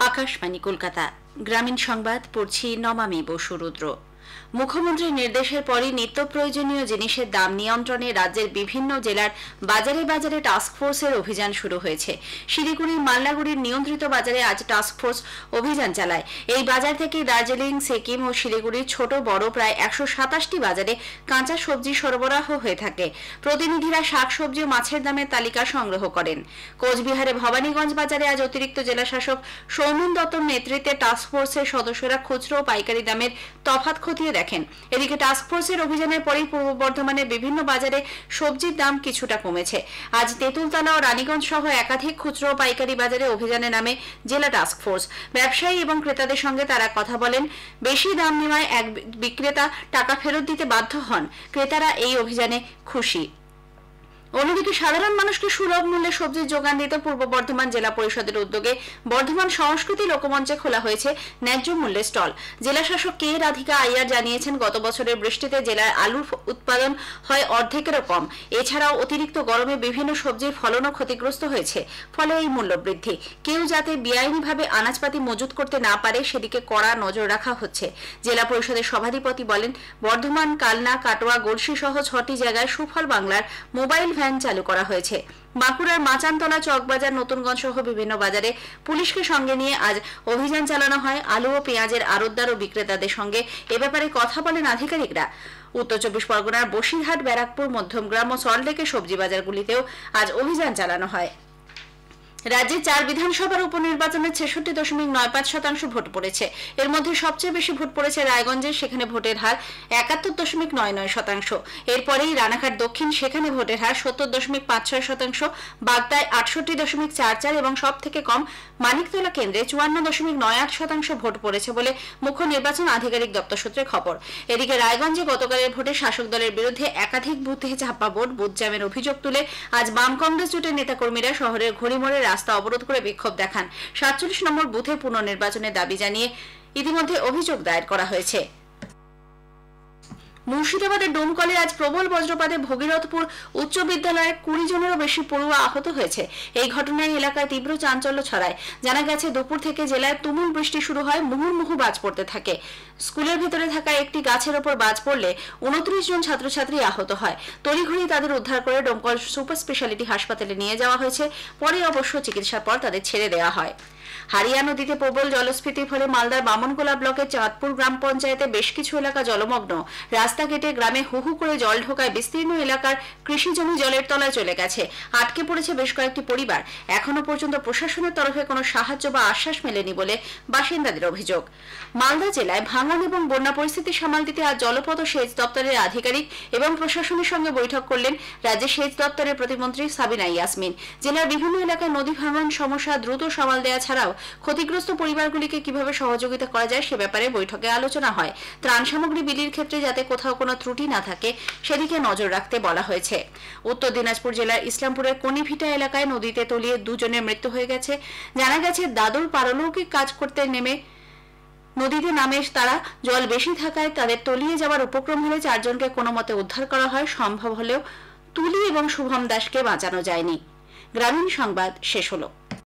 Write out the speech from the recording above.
আকাশবাণী কলকাতা গ্রামীণ সংবাদ পড়ছি নমামি বসুরুদ্র। মুখ্যমন্ত্রীর নির্দেশের পরই নিত্য প্রয়োজনীয় জিনিসের দাম নিয়ন্ত্রণে রাজ্যের বিভিন্ন জেলার বাজারে বাজারে টাস্কফোর্সের অভিযান শুরু হয়েছে। শিলিগুড়ির মাল্লাগুড়ির নিয়ন্ত্রিত বাজারে আজ টাস্কফোর্স অভিযান চালায়। এই বাজার থেকে দার্জিলিং, সিকিম ও শিলিগুড়ির ছোট বড় প্রায় 127টি বাজারে কাঁচা সবজি সরবরাহ হয়ে থাকে। প্রতিনিধিরা শাকসবজি ও মাছের দামের তালিকা সংগ্রহ করেন। কোচবিহারে ভবানীগঞ্জ বাজারে আজ অতিরিক্ত জেলাশাসক সৌমেন দত্তর নেতৃত্বে টাস্কফোর্সের সদস্যরা খুচরো ও পাইকারি দামের তফাৎ খতিয়ে দেখেন। এদিকে টাস্কফোর্সের অভিযানের পরেই পূর্ব বর্ধমানের বিভিন্ন বাজারে সবজির দাম কিছুটা কমেছে। আজ তেঁতুলতলা ও রানীগঞ্জ সহ একাধিক খুচরো ও পাইকারি বাজারে অভিযানে নামে জেলা টাস্কফোর্স। ব্যবসায়ী এবং ক্রেতাদের সঙ্গে তারা কথা বলেন। বেশি দাম নেওয়ায় এক বিক্রেতা টাকা ফেরত দিতে বাধ্য হন। ক্রেতারা এই অভিযানে খুশি। অন্যদিকে সাধারণ মানুষকে সুলভ মূল্যে সবজির যোগান দিতে পূর্ব বর্ধমান জেলা পরিষদের উদ্যোগে বর্ধমান সংস্কৃতি লোকমঞ্চে খোলা হয়েছে ন্যায্য মূল্যের স্টল। জেলাশাসক কে রাধিকা আইয়ার জানিয়েছেন, গত বছরের বৃষ্টিতে জেলায় আলুর উৎপাদন হয় অর্ধেকেরও কম। এছাড়াও অতিরিক্ত গরমে বিভিন্ন সবজির ফলনও ক্ষতিগ্রস্ত হয়েছে। ফলে এই মূল্য বৃদ্ধি। কেউ যাতে বেআইনিভাবে আনাজপাতি মজুত করতে না পারে সেদিকে কড়া নজর রাখা হচ্ছে। জেলা পরিষদের সভাধিপতি বলেন, বর্ধমান, কালনা, কাটোয়া, গড়শি সহ 6টি জায়গায় সুফল বাংলার মোবাইল ভ্যান চালু করা হয়েছে। বাঁকুড়ার মাচানতলা, চকবাজার, নতুনগঞ্জ সহ বিভিন্ন বাজারে পুলিশকে সঙ্গে নিয়ে আজ অভিযান চালানো হয়। আলু ও পেঁয়াজের আড়তদার ও বিক্রেতাদের সঙ্গে এ ব্যাপারে কথা বলেন আধিকারিকরা। উত্তর 24 পরগনার বসিরহাট, ব্যারাকপুর, মধ্যমগ্রাম ও সল্টলেকের সবজি বাজারগুলিতেও আজ অভিযান চালানো হয়। রাজ্যে 4 বিধানসভার উপনির্বাচনে 66.95% ভোট পড়েছে। এর মধ্যে সবচেয়ে বেশি ভোট পড়েছে রায়গঞ্জে, সেখানে ভোটের হার 71.99%। এরপরেই রানাঘাট দক্ষিণ, সেখানে ভোটের হার 70.56%। বাগদায় 68.44 এবং সব থেকে কম মানিকতলা কেন্দ্রে 54.98% ভোট পড়েছে বলে মুখ্য নির্বাচন আধিকারিক দপ্তর সূত্রে খবর। এদিকে রায়গঞ্জে গতকালের ভোটে শাসক দলের বিরুদ্ধে একাধিক বুথে চাপা ভোট, বুথ জ্যামের অভিযোগ তুলে আজ বাম কংগ্রেস জোটের নেতাকর্মীরা শহরের ঘড়িমোড়ে রাস্তা অবরোধ করে বিক্ষোভ দেখান। 47 নম্বর বুথে পুনর্নির্বাচনের দাবি জানিয়ে ইতিমধ্যে অভিযোগ দায়ের করা হয়েছে। মুর্শিদাবাদের ডোমকলে আজ প্রবল বজ্রপাতে ভগীরথপুর উচ্চ বিদ্যালয়ে 20 জনেরও বেশি পড়ুয়া আহত হয়েছে। এই ঘটনায় এলাকায় তীব্র চাঞ্চল্য ছড়ায়। জানা গেছে, দুপুর থেকে জেলায় তুমুল বৃষ্টি শুরু হয়, মুহুর্মুহু বাজ পড়তে থাকে। স্কুলের ভিতরে থাকা একটি গাছের ওপর বাজ পড়লে 29 জন ছাত্রছাত্রী আহত হয়। তড়িঘড়ি তাদের উদ্ধার করে ডোমকল সুপার স্পেশালিটি হাসপাতালে নিয়ে যাওয়া হয়েছে। পরে অবশ্য চিকিৎসার পর তাদের ছেড়ে দেওয়া হয়। হারিয়া নদীতে প্রবল জলস্ফীতির ফলে মালদার বামনগোলা ব্লকের চাঁদপুর গ্রাম পঞ্চায়েতে বেশ কিছু এলাকা জলমগ্ন। রাস্তা কেটে গ্রামে হুহু করে জল ঢোকায় বিস্তীর্ণ এলাকার কৃষি জমি জলের তলায় চলে গেছে। আটকে পড়েছে বেশ কয়েকটি পরিবার। এখনো পর্যন্ত প্রশাসনের তরফে কোনো সাহায্য বা আশ্বাস মেলেনি বলে বাসিন্দাদের অভিযোগ। মালদা জেলায় ভাঙন এবং বন্যা পরিস্থিতি সামাল দিতে আজ জলপথ ও সেচ দপ্তরের আধিকারিক এবং প্রশাসনের সঙ্গে বৈঠক করলেন রাজ্যের সেচ দপ্তরের প্রতিমন্ত্রী সাবিনা ইয়াসমিন। জেলার বিভিন্ন এলাকায় নদী ভাঙন সমস্যা দ্রুত সামাল দেওয়া ছাড়াও ক্ষতিগ্রস্ত পরিবারগুলিকে কিভাবে সহযোগিতা করা যায় সে ব্যাপারে বৈঠকে আলোচনা হয়। ত্রাণ সামগ্রী বিলির ক্ষেত্রে যাতে কোথাও কোনো ত্রুটি না থাকে সেদিকে নজর রাখতে বলা হয়েছে। উত্তর দিনাজপুর জেলার ইসলামপুরের কনিভিটা এলাকায় নদীতে তলিয়ে 2 জনের মৃত্যু হয়ে গেছে। জানা গেছে, দাদুর পারলৌকিক কাজ করতে নেমে নদীতে নামে তারা। জল বেশি থাকায় তাদের তলিয়ে যাওয়ার উপক্রম হলে 4 জনকে কোনো মতে উদ্ধার করা হয়। সম্ভব হলেও তুলি এবং শুভম দাসকে বাঁচানো যায়নি। গ্রামীণ সংবাদ শেষ হলো।